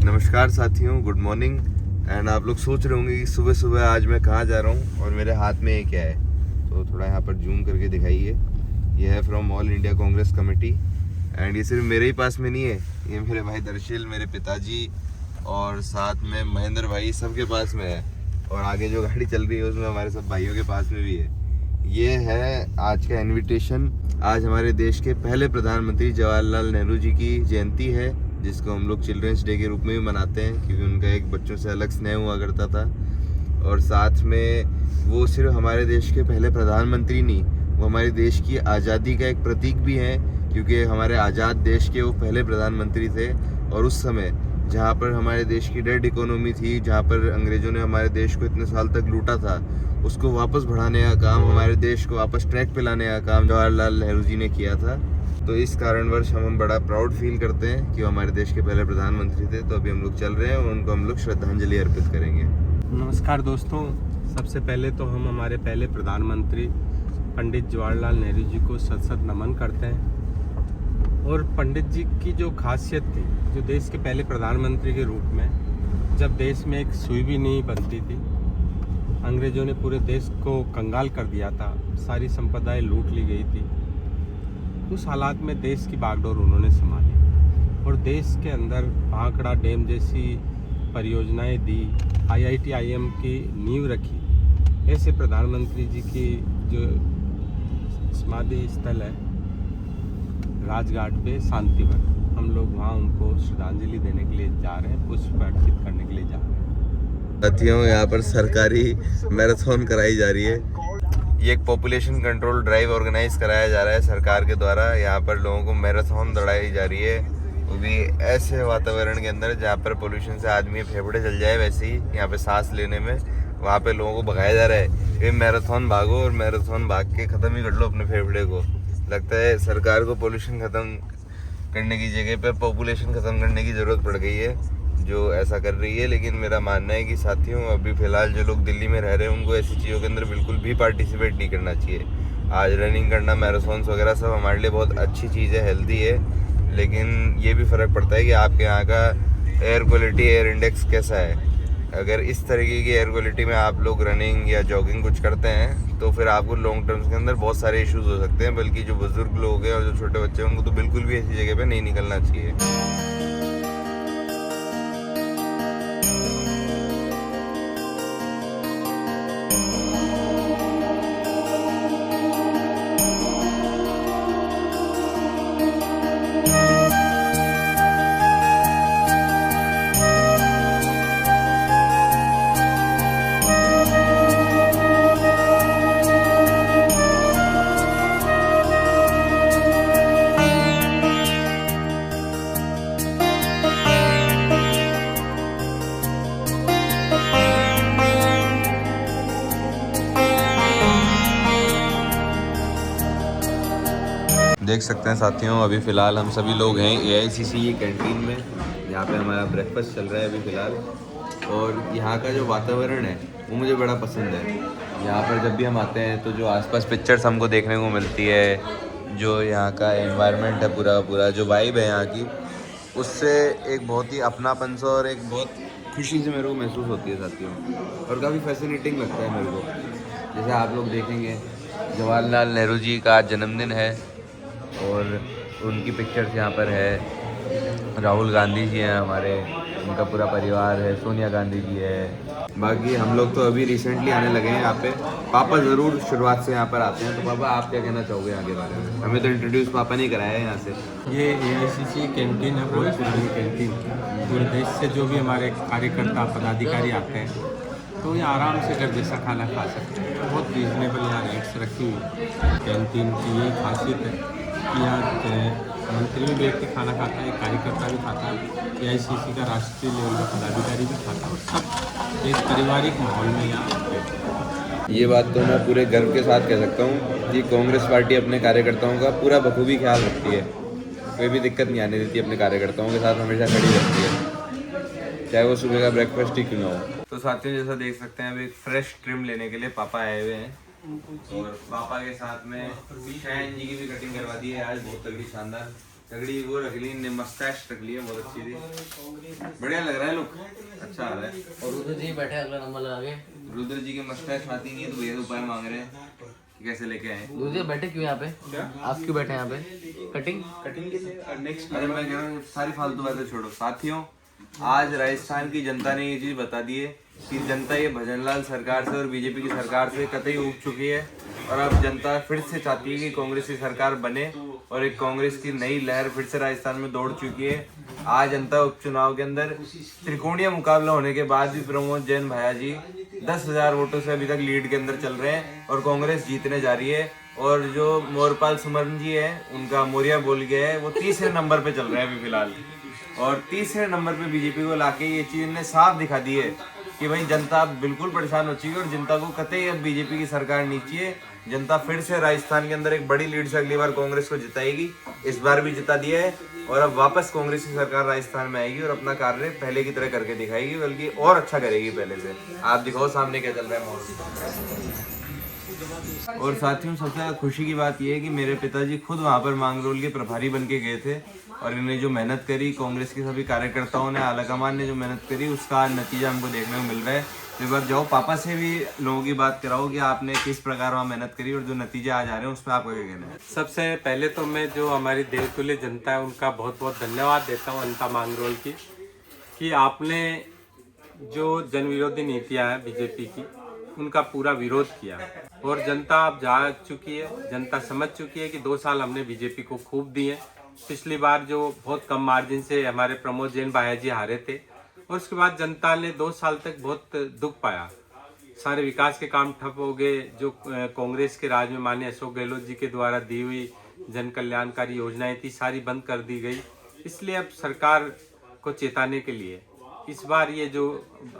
नमस्कार साथियों, good morning. And आप लोग सोच रहे होंगे कि सुबह सुबह आज मैं कहाँ जा रहा हूँ और मेरे हाथ में ये क्या है। तो थोड़ा यहाँ पर जूम करके दिखाइए। ये है from all India Congress committee. And ये सिर्फ मेरे ही पास में नहीं है, ये मेरे भाई दर्शिल, मेरे पिताजी और साथ में महेंद्र भाई, सबके पास में है। और आगे जो गाड़ी चल रही है उसमें हमारे सब भाइयों के पास में भी है। ये है आज का इन्विटेशन। आज हमारे देश के पहले प्रधानमंत्री जवाहरलाल नेहरू जी की जयंती है, जिसको हम लोग चिल्ड्रंस डे के रूप में भी मनाते हैं, क्योंकि उनका एक बच्चों से अलग स्नेह हुआ करता था। और साथ में वो सिर्फ हमारे देश के पहले प्रधानमंत्री नहीं, वो हमारे देश की आज़ादी का एक प्रतीक भी हैं, क्योंकि हमारे आज़ाद देश के वो पहले प्रधानमंत्री थे। और उस समय जहाँ पर हमारे देश की डेड इकोनॉमी थी, जहाँ पर अंग्रेज़ों ने हमारे देश को इतने साल तक लूटा था, उसको वापस बढ़ाने का काम, हमारे देश को वापस ट्रैक पे लाने का काम जवाहरलाल नेहरू जी ने किया था। तो इस कारणवश हम बड़ा प्राउड फील करते हैं कि वो हमारे देश के पहले प्रधानमंत्री थे। तो अभी हम लोग चल रहे हैं और उनको हम लोग श्रद्धांजलि अर्पित करेंगे। नमस्कार दोस्तों, सबसे पहले तो हम हमारे पहले प्रधानमंत्री पंडित जवाहरलाल नेहरू जी को सत नमन करते हैं। और पंडित जी की जो खासियत थी, जो देश के पहले प्रधानमंत्री के रूप में, जब देश में एक सुई भी नहीं बनती थी, अंग्रेज़ों ने पूरे देश को कंगाल कर दिया था, सारी संपदाएं लूट ली गई थी। उस हालात में देश की बागडोर उन्होंने संभाली और देश के अंदर भाखड़ा डैम जैसी परियोजनाएं दी, IIT IIM की नींव रखी। ऐसे प्रधानमंत्री जी की जो समाधि स्थल है राजघाट पे शांतिवन, हम लोग वहाँ उनको श्रद्धांजलि देने के लिए जा रहे हैं, पुष्प अर्पित करने के लिए जा रहे हैं। साथियों, यहाँ पर सरकारी मैराथन कराई जा रही है। ये एक पॉपुलेशन कंट्रोल ड्राइव ऑर्गेनाइज कराया जा रहा है सरकार के द्वारा। यहाँ पर लोगों को मैराथन दौड़ाई जा रही है, वो भी ऐसे वातावरण के अंदर जहाँ पर पोल्यूशन से आदमी फेफड़े जल जाए, वैसे ही यहाँ पे सांस लेने में वहाँ पे लोगों को भगाया जा रहा है कि मैराथन भागो और मैराथन भाग के ख़त्म ही कर लो अपने फेफड़े को। लगता है सरकार को पोल्यूशन ख़त्म करने की जगह पे पॉपुलेशन ख़त्म करने की ज़रूरत पड़ गई है, जो ऐसा कर रही है। लेकिन मेरा मानना है कि साथियों, अभी फ़िलहाल जो लोग दिल्ली में रह रहे हैं उनको ऐसी चीज़ों के अंदर बिल्कुल भी पार्टिसिपेट नहीं करना चाहिए। आज रनिंग करना, मैराथन्स वगैरह सब हमारे लिए बहुत अच्छी चीज़ है, हेल्दी है, लेकिन ये भी फ़र्क पड़ता है कि आपके यहाँ का एयर क्वालिटी, एयर इंडेक्स कैसा है। अगर इस तरीके की एयर क्वालिटी में आप लोग रनिंग या जॉगिंग कुछ करते हैं तो फिर आपको लॉन्ग टर्म्स के अंदर बहुत सारे इश्यूज़ हो सकते हैं। बल्कि जो बुज़ुर्ग लोग हैं और जो छोटे बच्चे हैं, उनको तो बिल्कुल भी ऐसी जगह पर नहीं निकलना चाहिए। देख सकते हैं साथियों, अभी फ़िलहाल हम सभी लोग हैं AICC कैंटीन में। यहाँ पे हमारा ब्रेकफास्ट चल रहा है अभी फ़िलहाल। और यहाँ का जो वातावरण है वो मुझे बड़ा पसंद है। यहाँ पर जब भी हम आते हैं तो जो आसपास पिक्चर्स हमको देखने को मिलती है, जो यहाँ का एनवायरनमेंट है, पूरा जो वाइब है यहाँ की, उससे एक बहुत ही अपनापन सा और एक बहुत खुशी से मेरे को महसूस होती है साथियों। और काफ़ी फैसिनेटिंग लगता है मेरे को। जैसे आप लोग देखेंगे, जवाहरलाल नेहरू जी का आज जन्मदिन है और उनकी पिक्चर्स यहाँ पर है। राहुल गांधी जी हैं हमारे, उनका पूरा परिवार है, सोनिया गांधी जी है। बाकी हम लोग तो अभी रिसेंटली आने लगे हैं यहाँ पे। पापा ज़रूर शुरुआत से यहाँ पर आते हैं। तो पापा, आप क्या कहना चाहोगे यहाँ के बारे में? हमें तो इंट्रोड्यूस पापा नहीं कराया है यहाँ से। ये AICC कैंटीन है, बहुत पुरानी कैंटीन। पूरे देश से जो भी हमारे कार्यकर्ता पदाधिकारी आते हैं तो यहाँ आराम से घर जैसा खाना खा सकते हैं। बहुत रीजनेबल यहाँ रेट्स रखी हुई कैंटीन की। यही खासियत है कि यहाँ मंत्री भी बैठ के खाना खाता है, कार्यकर्ता भी खाता है, AICC का राष्ट्रीय लेवल का पदाधिकारी भी खाता है, और सब एक पारिवारिक माहौल में यहाँ बैठते हैं। ये बात तो मैं पूरे गर्व के साथ कह सकता हूँ कि कांग्रेस पार्टी अपने कार्यकर्ताओं का पूरा बखूबी ख्याल रखती है। कोई भी दिक्कत नहीं आने देती, अपने कार्यकर्ताओं के साथ हमेशा खड़ी रहती है, चाहे वो सुबह का ब्रेकफास्ट ही क्यों ना हो। तो साथियों, जैसा देख सकते हैं, अभी एक फ्रेश ट्रिम लेने के लिए पापा आए हुए हैं। और पापा के साथ में शहन जी की भी कटिंग करवा दी है आज, बहुत तगड़ी शानदार। तगड़ी वो रख ली, ने मस्टैश रख ली है, बहुत अच्छी थी, बढ़िया लग रहा है लुक, अच्छा आ रहा है। और रुद्र जी बैठे अगला नंबर लगा के। रुद्र जी के मस्टैश आती नहीं है तो भैया उपाय मांग रहे हैं कि कैसे लेके आए। रुद्र जी बैठे क्यों यहाँ पे? क्या? आप क्यों बैठे यहाँ पे? कटिंग के लिए नेक्स्ट। अरे मैं कह रहा हूँ सारी फालतू बातें छोड़ो साथियों, आज राजस्थान की जनता ने ये चीज बता दी है कि जनता ये भजनलाल सरकार से और बीजेपी की सरकार से कतई ऊब चुकी है और अब जनता फिर से चाहती है कि कांग्रेस की सरकार बने और एक कांग्रेस की नई लहर फिर से राजस्थान में दौड़ चुकी है। आज जनता उपचुनाव के अंदर त्रिकोणीय मुकाबला होने के बाद भी प्रमोद जैन भैया जी 10,000 वोटों से अभी तक लीड के अंदर चल रहे हैं और कांग्रेस जीतने जा रही है। और जो मोरपाल सुमन जी है, उनका मोरिया बोल गया है, वो तीसरे नंबर पे चल रहे हैं अभी फिलहाल, और तीसरे नंबर पे बीजेपी को लाके ये चीज ने साफ दिखा दी है कि भाई जनता बिल्कुल परेशान हो चुकी है और जनता को कतई अब बीजेपी की सरकार नहीं चाहिए। जनता फिर से राजस्थान के अंदर एक बड़ी लीड से अगली बार कांग्रेस को जिताएगी, इस बार भी जिता दिया है और अब वापस कांग्रेस की सरकार राजस्थान में आएगी और अपना कार्य पहले की तरह करके दिखाएगी, बल्कि और अच्छा करेगी पहले से। आप दिखाओ सामने क्या चल रहा है माहौल। और साथियों सबसे ज्यादा खुशी की बात यह है कि मेरे पिताजी खुद वहां पर मांगरोल के प्रभारी बन के गए थे और इन्हें जो मेहनत करी, कांग्रेस के सभी कार्यकर्ताओं ने, आलाकमान ने जो मेहनत करी, उसका आज नतीजा हमको देखने को मिल रहा है। तो एक बार जाओ पापा से भी लोगों की बात कराओ कि आपने किस प्रकार वहाँ मेहनत करी और जो नतीजे आज आ रहे हैं उस पर आपका क्या कहना है। सबसे पहले तो मैं जो हमारी देवतुल्य जनता है उनका बहुत बहुत धन्यवाद देता हूँ, अनता मांगरोल की, कि आपने जो जन विरोधी नीतियाँ हैं बीजेपी की उनका पूरा विरोध किया और जनता अब जा चुकी है, जनता समझ चुकी है कि 2 साल हमने बीजेपी को खूब दिए। पिछली बार जो बहुत कम मार्जिन से हमारे प्रमोद जैन भाया जी हारे थे और उसके बाद जनता ने 2 साल तक बहुत दुख पाया, सारे विकास के काम ठप हो गए। जो कांग्रेस के राज में माननीय अशोक गहलोत जी के द्वारा दी हुई जन कल्याणकारी योजनाएं थी, सारी बंद कर दी गई। इसलिए अब सरकार को चेताने के लिए इस बार ये जो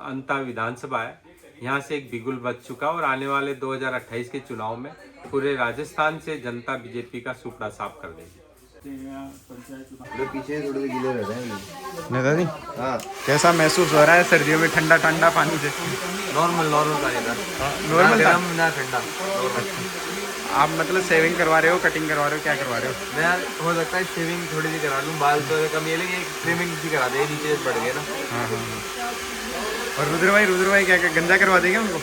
अंता विधानसभा है यहाँ से एक बिगुल बज चुका और आने वाले 2028 के चुनाव में पूरे राजस्थान से जनता बीजेपी का सुपड़ा साफ कर देगी। पीछे थोड़े से गीले रह रहे हैं नेता जी, हाँ, कैसा महसूस हो रहा है सर्दियों में ठंडा ठंडा पानी से? नॉर्मल था, नॉर्मल था। ना ठंडा। आप मतलब सेविंग करवा रहे हो, कटिंग करवा रहे हो, क्या करवा रहे हो? मैं हो सकता है शेविंग थोड़ी सी करा लूँ, बाल तो कम ये लेकिन ट्रिमिंग सी करा दे, नीचे बढ़ गए ना। हाँ हाँ हाँ। और रुद्र भाई क्या क्या गंजा करवा देंगे उनको?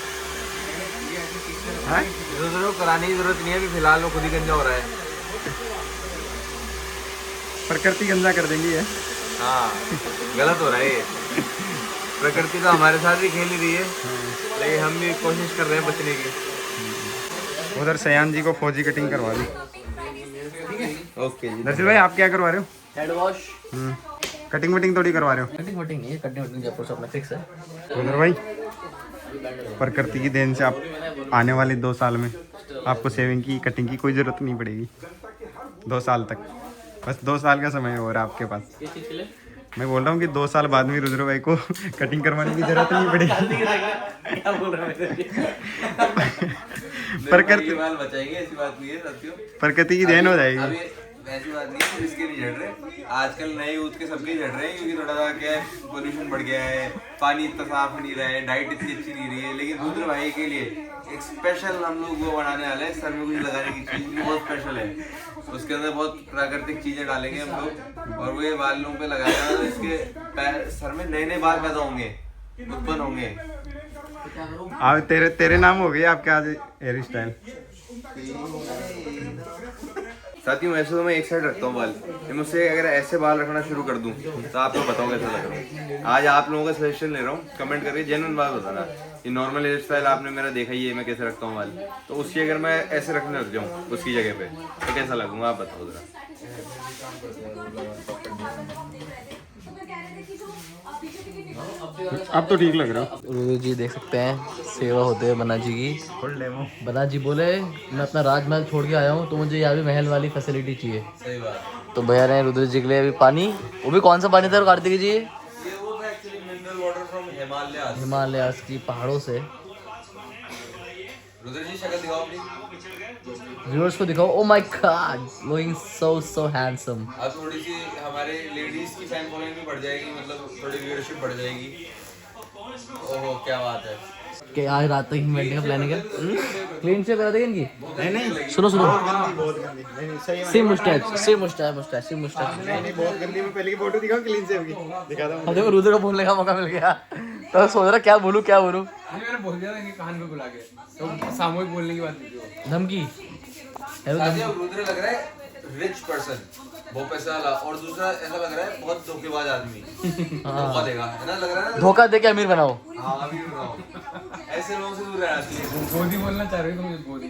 हाँ, दूसरों को कराने की जरूरत नहीं है, अभी फिलहाल वो खुद ही गंजा हो रहा है। प्रकृति गंजा कर देंगी है। हाँ, गलत हो रहा है ये। प्रकृति तो हमारे साथ भी खेल ही रही है, लेकिन हम भी कोशिश कर रहे हैं बचने की। उधर सयान जी को फौजी कटिंग करवा दी। ओके जी। दर्शिल भाई आप क्या करवा रहे हो? Head wash. कटिंग वटिंग थोड़ी करवा रहे हो? कटिंग वटिंग नहीं है, कटिंग वटिंग जयपुर से अपना फिक्स है। उधर भाई प्रकृति की देन से आप आने वाले 2 साल में आपको सेविंग की, कटिंग की कोई ज़रूरत नहीं पड़ेगी 2 साल तक। बस 2 साल का समय हो रहा है आपके पास। किस चीज़ के लिए? मैं बोल रहा हूँ कि 2 साल बाद में रुद्र भाई को कटिंग करवाने की जरूरत नहीं पड़ेगी। क्या बोल रहे हैं? प्रकृति बाल बचाएंगे, ऐसी बात नहीं है साथियों। प्रकृति की देन हो जाएगी। अभी ऐसी बात नहीं है, इसके नहीं झड़ रहे। आजकल नए यूथ के सबके झड़ रहे हैं क्योंकि थोड़ा सा क्या है, पोल्यूशन बढ़ गया है, पानी इतना साफ नहीं रहा है, डाइट इतनी अच्छी नहीं रही है। लेकिन रुद्र भाई के लिए एक स्पेशल हम लोग वो बनाने वाले हैं, सर में कुछ लगाने की चीज भी बहुत स्पेशल है। उसके अंदर बहुत प्राकृतिक चीजें डालेंगे हम लोग और वो ये बालों पे लगाएगा तो इसके सर में नए नए बाल पैदा होंगे, उत्पन्न होंगे। आप तेरे नाम हो गए आपके आज हेयर स्टाइल। साथियों वैसे तो मैं एक साइड रखता हूँ बाल, लेकिन मुझसे अगर ऐसे बाल रखना शुरू कर दूँ तो आपको बताओ कैसा लग रहा है। आज आप लोगों का सजेशन ले रहा हूँ, कमेंट करके जेन्युइन बात बताना। ये नॉर्मल हेयर स्टाइल आपने मेरा देखा ही है, मैं कैसे रखता हूँ बाल, तो उसकी अगर मैं ऐसे रखने लग जाऊँ उसकी जगह पे तो कैसा लगूंगा आप बताओ जरा। अब तो ठीक लग रहा है। रुद्र जी देख सकते हैं सेवा होते हैं बना जी की। बना जी बोले मैं अपना राजमहल छोड़ के आया हूँ तो मुझे यहाँ भी महल वाली फैसिलिटी चाहिए। सही बात। तो भैया ने रुद्र जी के लिए अभी पानी, वो भी कौन सा पानी था कार्तिक जी? ये वो था actually mineral water from Himalaya की पहाड़ों से। रुद्र जी शक्ल दिखाओ अपनी। व्यूअर्स को दिखाओ। Oh my God, looking so handsome. अब थोड़ी सी हमारे लेडीज की फैन फॉलोइंग भी बढ़ जाएगी, मतलब थोड़ी व्यूअरशिप बढ़ जाएगी। ओहो क्या बात है। कि आज रात तक बैठने का प्लान है क्या? क्लीन शेव करा देंगे इनकी। नहीं सुनो सुनो, बहुत गंदी नहीं सही same moustache, same moustache, moustache, same moustache. नहीं बहुत गंदी। मैं पहले की फोटो दिखाऊं क्लीन सेव की, दिखाता हूँ। अब देखो रुद्र को बोलने का मौका मिल गया, तो सोच रहा क्या बोलूं क्या बोलूं। मैंने बोल दिया था कि कान पे बुला के, तो सामूहिक बोलने की बात नहीं। धमकी रुद्र लग रहा है रिच पर्सन, बहुत पैसा वाला, और दूसरा ऐसा लग रहा है बहुत धोखेबाज आदमी, धोखा देगा, है ना, लग रहा है ना। धोखा दे के अमीर बनाओ। हाँ अभी बताओ, ऐसे लोगों से दूर रहना चाहिए। गोदी बोलना चाह रही हो तुम, गोदी।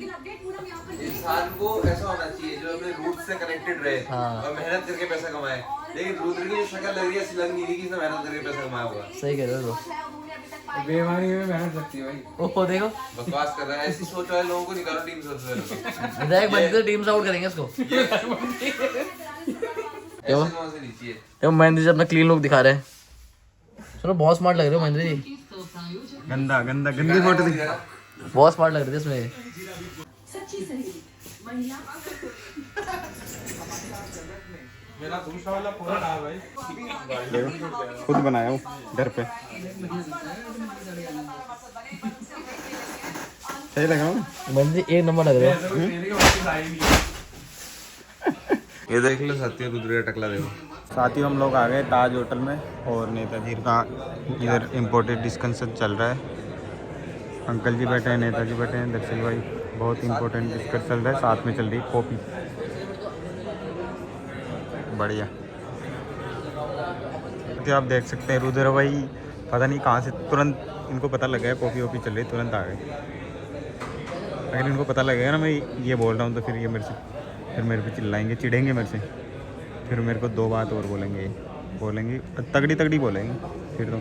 इंसान को ऐसा होना चाहिए जो अपने रूट से कनेक्टेड रहे और मेहनत करके पैसा कमाए। लेकिन रुद्र की जो शक्ल लग रही है ऐसी लग नहीं रही कि इसने मेहनत करके पैसा कमाया होगा। सही कह रहे हो। बेईमानी में मेहनत लगती है भाई। ओहो देखो, बकवास कर रहा है, ऐसी सोच वाले लोगों को निकालो टीम से। विधायक बन के टीम से आउट करेंगे इसको। देखो महेंद्र जी अपना क्लीन लुक दिखा रहे हैं। चलो बहुत स्मार्ट लग रहे हो महेंद्र जी। गंदा गंदा गंदी फोटो दिखा। बहुत स्मार्ट लग रहे थे इसमें। मेरा दूसरा वाला पूरा था भाई, देखो खुद बनाया हूँ घर पे। सही लग रहा हूँ महेंद्र जी एक नंबर लग रहे हो। ये देख लो साथियों, रुद्र का टकला देखो। साथियों हम लोग आ गए ताज होटल में और नेताजी का इधर इम्पोर्टेड डिस्कशन चल रहा है। अंकल जी बैठे हैं, नेताजी बैठे हैं, दर्शन भाई, बहुत इंपॉर्टेंट डिस्कस चल रहा है। साथ में चल रही है कॉपी, बढ़िया। तो आप देख सकते हैं रुद्र भाई पता नहीं कहाँ से तुरंत इनको पता लग गया कॉपी वॉपी चल रही, तुरंत आ गए। अगर इनको पता लगेगा ना मैं ये बोल रहा हूँ तो फिर ये मेरे पे चिल्लाएंगे, चिढ़ेंगे मेरे से, फिर मेरे को 2 बात और बोलेंगे तगड़ी बोलेंगे फिर तो।